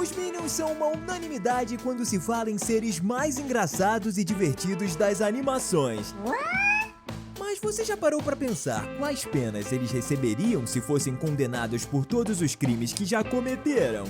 Os Minions são uma unanimidade quando se fala em seres mais engraçados e divertidos das animações. Mas você já parou pra pensar quais penas eles receberiam se fossem condenados por todos os crimes que já cometeram?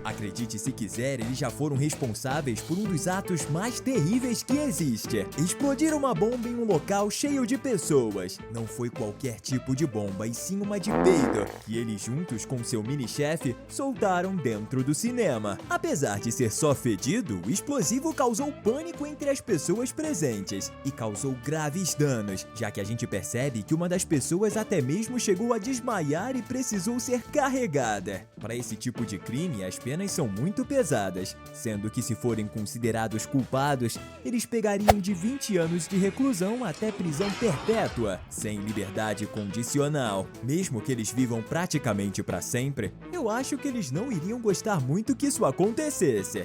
Acredite se quiser, eles já foram responsáveis por um dos atos mais terríveis que existe: explodir uma bomba em um local cheio de pessoas. Não foi qualquer tipo de bomba, e sim uma de peido, que eles juntos com seu mini-chefe soltaram dentro do cinema. Apesar de ser só fedido, o explosivo causou pânico entre as pessoas presentes e causou graves danos, já que a gente percebe que uma das pessoas até mesmo chegou a desmaiar e precisou ser carregada. Para esse tipo de crime, as penas são muito pesadas, sendo que se forem considerados culpados, eles pegariam de 20 anos de reclusão até prisão perpétua, sem liberdade condicional. Mesmo que eles vivam praticamente para sempre, eu acho que eles não iriam gostar muito que isso acontecesse.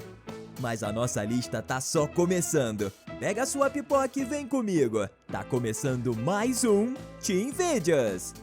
Mas a nossa lista tá só começando. Pega a sua pipoca e vem comigo. Tá começando mais um Teen Videos.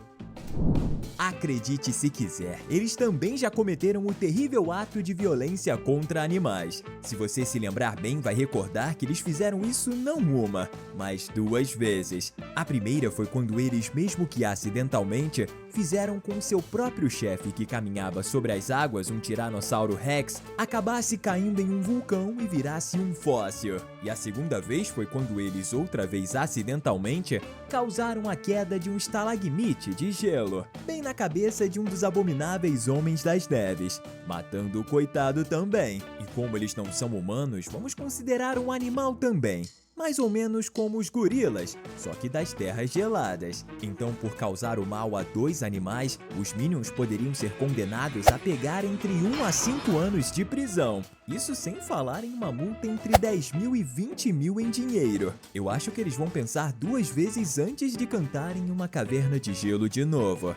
Acredite se quiser, eles também já cometeram o terrível ato de violência contra animais. Se você se lembrar bem, vai recordar que eles fizeram isso não uma, mas duas vezes. A primeira foi quando eles, mesmo que acidentalmente, fizeram com seu próprio chefe que caminhava sobre as águas, um Tiranossauro Rex, acabasse caindo em um vulcão e virasse um fóssil. E a segunda vez foi quando eles, outra vez acidentalmente, causaram a queda de um estalagmite de gelo, bem na cabeça de um dos abomináveis Homens das Neves, matando o coitado também. E como eles não são humanos, vamos considerar um animal também. Mais ou menos como os gorilas, só que das terras geladas. Então, por causar o mal a dois animais, os Minions poderiam ser condenados a pegar entre 1 a 5 anos de prisão. Isso sem falar em uma multa entre 10 mil e 20 mil em dinheiro. Eu acho que eles vão pensar duas vezes antes de cantar em uma caverna de gelo de novo.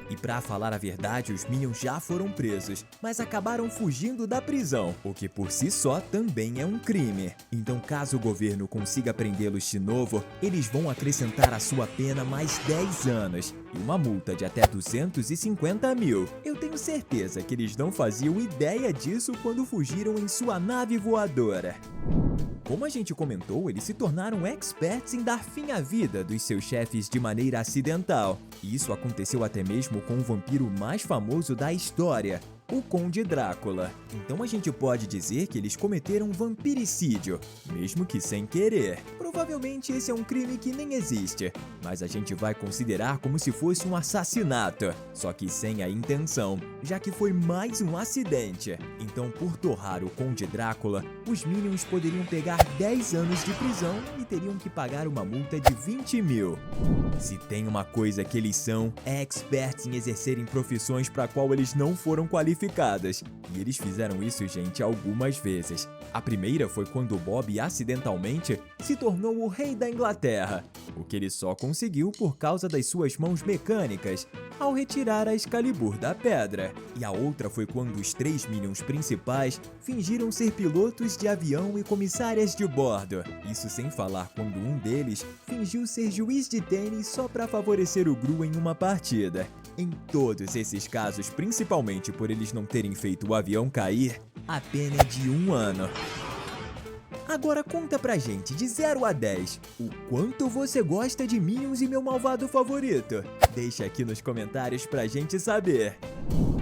E pra falar a verdade, os Minions já foram presos, mas acabaram fugindo da prisão, o que por si só também é um crime. Então, caso o governo consiga prendê-los de novo, eles vão acrescentar à sua pena mais 10 anos e uma multa de até 250 mil. Eu tenho certeza que eles não faziam ideia disso quando fugiram em sua nave voadora. Como a gente comentou, eles se tornaram experts em dar fim à vida dos seus chefes de maneira acidental. E isso aconteceu até mesmo com o vampiro mais famoso da história, o Conde Drácula. Então a gente pode dizer que eles cometeram vampiricídio, mesmo que sem querer. Provavelmente esse é um crime que nem existe, mas a gente vai considerar como se fosse um assassinato, só que sem a intenção, já que foi mais um acidente. Então, por torrar o Conde Drácula, os Minions poderiam pegar 10 anos de prisão e teriam que pagar uma multa de 20 mil. Se tem uma coisa que eles são, é experts em exercerem profissões para a qual eles não foram qualificadas. E eles fizeram isso, gente, algumas vezes. A primeira foi quando Bob acidentalmente se tornou o rei da Inglaterra, o que ele só conseguiu por causa das suas mãos mecânicas, ao retirar a Excalibur da pedra. E a outra foi quando os 3 Minions principais fingiram ser pilotos de avião e comissárias de bordo. Isso sem falar quando um deles fingiu ser juiz de tênis só para favorecer o Gru em uma partida. Em todos esses casos, principalmente por eles não terem feito o avião cair, a pena é de 1 ano. Agora conta pra gente, de 0 a 10, o quanto você gosta de Minions e meu malvado favorito? Deixa aqui nos comentários pra gente saber.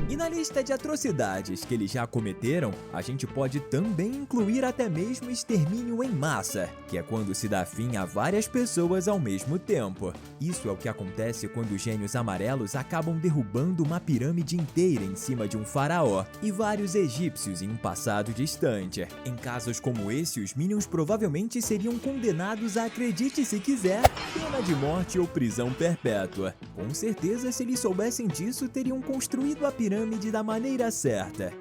E na lista de atrocidades que eles já cometeram, a gente pode também incluir até mesmo extermínio em massa, que é quando se dá fim a várias pessoas ao mesmo tempo. Isso é o que acontece quando os gênios amarelos acabam derrubando uma pirâmide inteira em cima de um faraó e vários egípcios em um passado distante. Em casos como esse, os Minions provavelmente seriam condenados a, acredite se quiser, pena de morte ou prisão perpétua. Com certeza, se eles soubessem disso, teriam construído a pirâmide da maneira certa.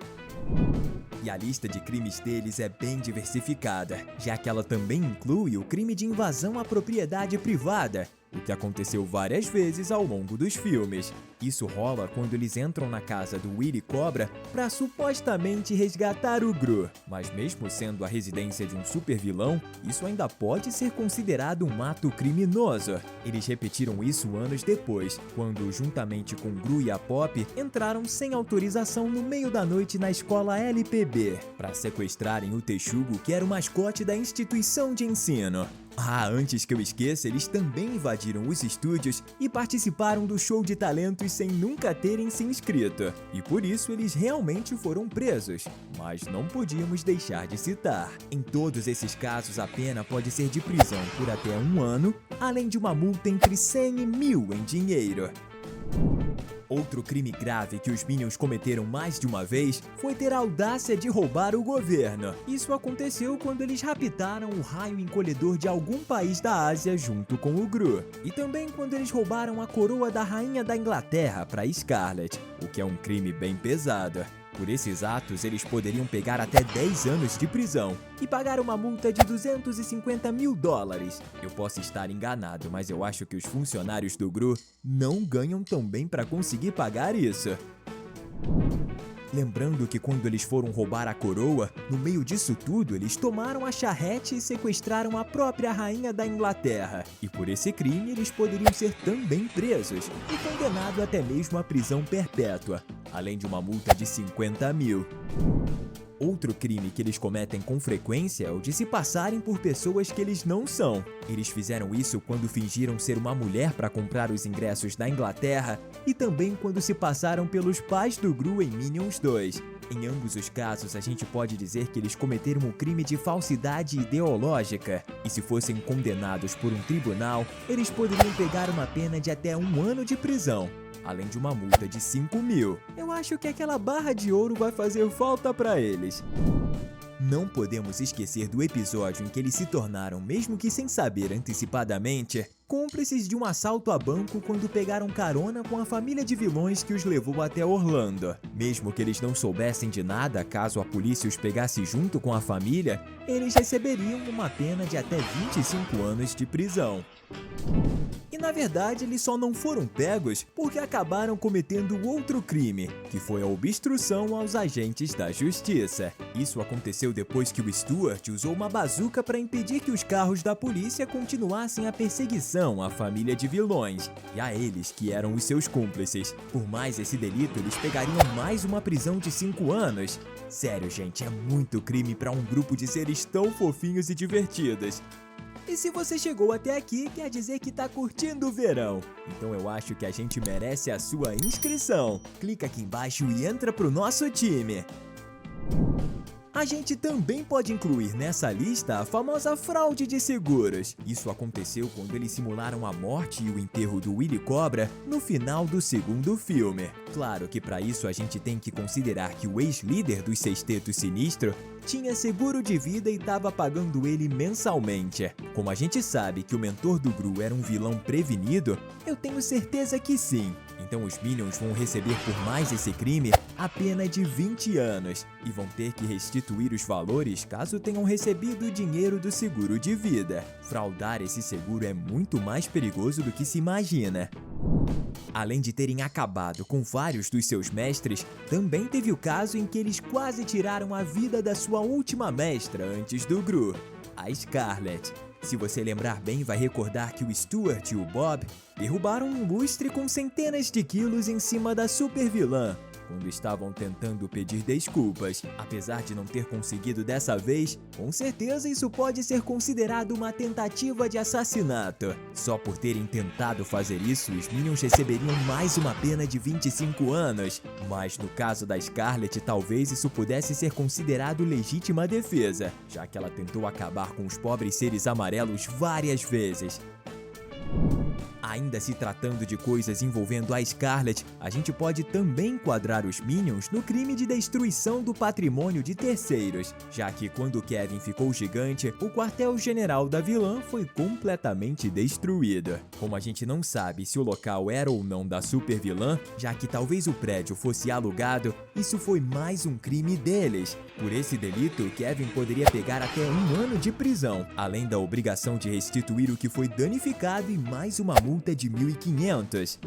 E a lista de crimes deles é bem diversificada, já que ela também inclui o crime de invasão à propriedade privada, o que aconteceu várias vezes ao longo dos filmes. Isso rola quando eles entram na casa do Willy Cobra para supostamente resgatar o Gru. Mas mesmo sendo a residência de um supervilão, isso ainda pode ser considerado um ato criminoso. Eles repetiram isso anos depois, quando, juntamente com Gru e a Pop, entraram sem autorização no meio da noite na escola LPB para sequestrarem o Texugo, que era o mascote da instituição de ensino. Antes que eu esqueça, eles também invadiram os estúdios e participaram do show de talentos sem nunca terem se inscrito. E por isso eles realmente foram presos. Mas não podíamos deixar de citar. Em todos esses casos, a pena pode ser de prisão por até 1 ano, além de uma multa entre 100 e 1.000 em dinheiro. Outro crime grave que os Minions cometeram mais de uma vez foi ter a audácia de roubar o governo. Isso aconteceu quando eles raptaram o raio encolhedor de algum país da Ásia junto com o Gru. E também quando eles roubaram a coroa da rainha da Inglaterra para Scarlet, o que é um crime bem pesado. Por esses atos, eles poderiam pegar até 10 anos de prisão e pagar uma multa de $250.000. Eu posso estar enganado, mas eu acho que os funcionários do Gru não ganham tão bem para conseguir pagar isso. Lembrando que quando eles foram roubar a coroa, no meio disso tudo, eles tomaram a charrete e sequestraram a própria rainha da Inglaterra. E por esse crime, eles poderiam ser também presos e condenados até mesmo à prisão perpétua, além de uma multa de 50.000. Outro crime que eles cometem com frequência é o de se passarem por pessoas que eles não são. Eles fizeram isso quando fingiram ser uma mulher para comprar os ingressos da Inglaterra e também quando se passaram pelos pais do Gru em Minions 2. Em ambos os casos, a gente pode dizer que eles cometeram um crime de falsidade ideológica. E se fossem condenados por um tribunal, eles poderiam pegar uma pena de até 1 ano de prisão, além de uma multa de 5.000. Eu acho que aquela barra de ouro vai fazer falta para eles. Não podemos esquecer do episódio em que eles se tornaram, mesmo que sem saber antecipadamente, cúmplices de um assalto a banco quando pegaram carona com a família de vilões que os levou até Orlando. Mesmo que eles não soubessem de nada, caso a polícia os pegasse junto com a família, eles receberiam uma pena de até 25 anos de prisão. E na verdade eles só não foram pegos porque acabaram cometendo outro crime, que foi a obstrução aos agentes da justiça. Isso aconteceu depois que o Stuart usou uma bazuca para impedir que os carros da polícia continuassem a perseguição à família de vilões, e a eles que eram os seus cúmplices. Por mais esse delito, eles pegariam mais uma prisão de 5 anos. Sério, gente, é muito crime para um grupo de seres tão fofinhos e divertidos. E se você chegou até aqui, quer dizer que tá curtindo o verão. Então eu acho que a gente merece a sua inscrição. Clica aqui embaixo e entra pro nosso time. A gente também pode incluir nessa lista a famosa fraude de seguros. Isso aconteceu quando eles simularam a morte e o enterro do Willy Cobra no final do segundo filme. Claro que para isso a gente tem que considerar que o ex-líder dos Sexteto Sinistro tinha seguro de vida e estava pagando ele mensalmente. Como a gente sabe que o mentor do Gru era um vilão prevenido, eu tenho certeza que sim. Então os Minions vão receber por mais esse crime a pena de 20 anos e vão ter que restituir os valores caso tenham recebido o dinheiro do seguro de vida. Fraudar esse seguro é muito mais perigoso do que se imagina. Além de terem acabado com vários dos seus mestres, também teve o caso em que eles quase tiraram a vida da sua última mestra antes do Gru, a Scarlet. Se você lembrar bem, vai recordar que o Stuart e o Bob derrubaram um lustre com centenas de quilos em cima da supervilã, quando estavam tentando pedir desculpas. Apesar de não ter conseguido dessa vez, com certeza isso pode ser considerado uma tentativa de assassinato. Só por terem tentado fazer isso, os Minions receberiam mais uma pena de 25 anos. Mas no caso da Scarlet, talvez isso pudesse ser considerado legítima defesa, já que ela tentou acabar com os pobres seres amarelos várias vezes. Ainda se tratando de coisas envolvendo a Scarlet, a gente pode também enquadrar os Minions no crime de destruição do patrimônio de terceiros, já que quando Kevin ficou gigante, o quartel-general da vilã foi completamente destruído. Como a gente não sabe se o local era ou não da supervilã, já que talvez o prédio fosse alugado, isso foi mais um crime deles. Por esse delito, Kevin poderia pegar até 1 ano de prisão, além da obrigação de restituir o que foi danificado e mais uma multa de 1.500.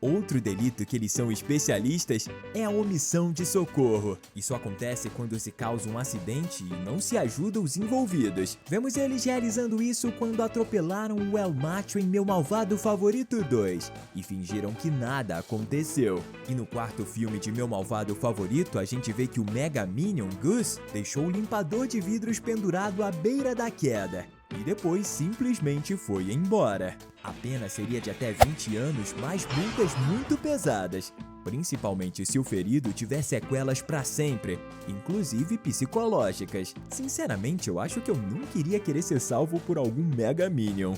Outro delito que eles são especialistas é a omissão de socorro. Isso acontece quando se causa um acidente e não se ajuda os envolvidos. Vemos eles realizando isso quando atropelaram o El Macho em Meu Malvado Favorito 2 e fingiram que nada aconteceu. E no quarto filme de Meu Malvado Favorito, a gente vê que o Mega Minion Gus deixou o limpador de vidros pendurado à beira da queda e depois simplesmente foi embora. A pena seria de até 20 anos, mais multas muito pesadas, principalmente se o ferido tiver sequelas para sempre, inclusive psicológicas. Sinceramente, eu acho que eu nunca iria querer ser salvo por algum Mega Minion.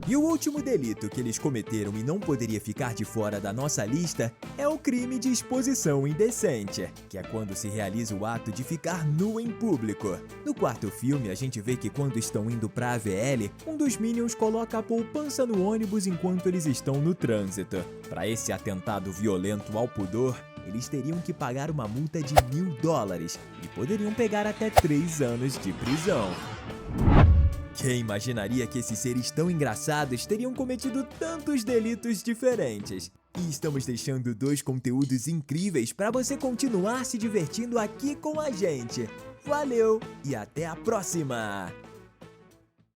E o último delito que eles cometeram e não poderia ficar de fora da nossa lista é o crime de exposição indecente, que é quando se realiza o ato de ficar nu em público. No quarto filme, a gente vê que quando estão indo pra AVL, um dos Minions coloca a poupança no ônibus enquanto eles estão no trânsito. Para esse atentado violento ao pudor, eles teriam que pagar uma multa de $1.000 e poderiam pegar até 3 anos de prisão. Quem imaginaria que esses seres tão engraçados teriam cometido tantos delitos diferentes? E estamos deixando 2 conteúdos incríveis para você continuar se divertindo aqui com a gente. Valeu e até a próxima!